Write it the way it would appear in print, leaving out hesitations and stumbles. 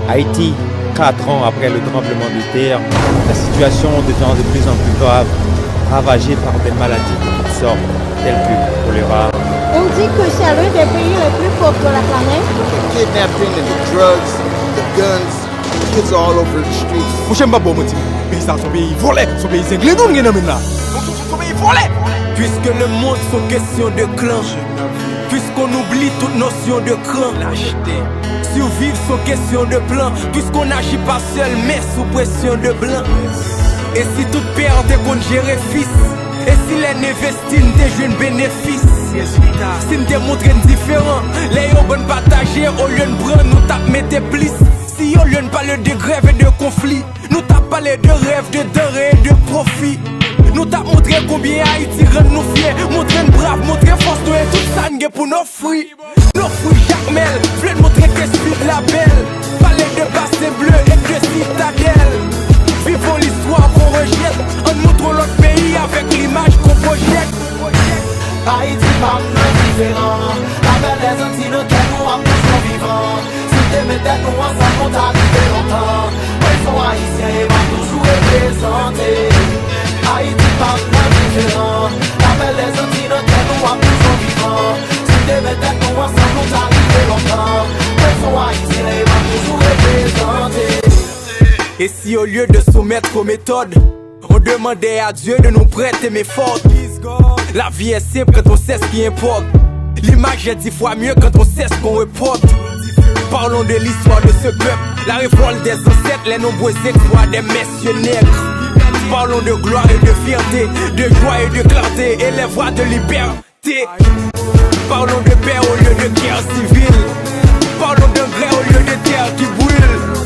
Haïti, 4 ans après le tremblement de terre, la situation devient de plus en plus grave, ravagée par des maladies de toutes sortes, telles que le choléra. On dit que c'est l'un des pays les plus pauvres de la planète. The kidnapping and the drugs, the guns, the kids are all over the streets. Moi j'aime pas bon motif. Pays ça son pays volé, son pays anglais nous là. Son pays volé. Puisque le monde sont question de clan, puisqu'on oublie toute notion de cran. Survivre sont question de plan, puisqu'on n'agit pas seul mais sous pression de blanc. Et si toute père te compte gérer fils, et si les investit des jeunes bénéfices, si nous démontrons différent, les gens bonnes partager au lieu de prendre, nous tapons des plis. Si au lieu de parler de grève et de conflit, nous tapons parler de rêve, de denrées et de profit. Nous t'as montré combien Haïti rend nous fiers, montrer brave, montrer force, nous et tout ça nous pour nos fruits. Nos fruits Jacques Mel, voulez montrer que c'est la belle. Parler de bassin bleu et de citadelle. Vivons l'histoire qu'on rejette, en montrant notre pays avec l'image qu'on projette. Haïti pas différent, avec les anti-locaux nous approchons vivants. Si t'es mettais nous ensemble, on t'a arrivé longtemps. Ils sont haïtiens et va toujours représentés. Haïti pas différent, avec les anti-locaux nous approchons vivants. Si t'es mettais nous ensemble, on t'a arrivé longtemps. Ils sont haïtiens et va toujours représentés. Et si au lieu de soumettre aux méthodes, on demandait à Dieu de nous prêter mes fautes. La vie est simple quand on sait ce qui importe. L'image est 10 fois mieux quand on sait ce qu'on reporte. Parlons de l'histoire de ce peuple, la révolte des ancêtres, les nombreux exploits des messieurs nègres. Parlons de gloire et de fierté, de joie et de clarté, et les voix de liberté. Parlons de paix au lieu de guerre civile. Parlons de grès au lieu de terre qui brûle.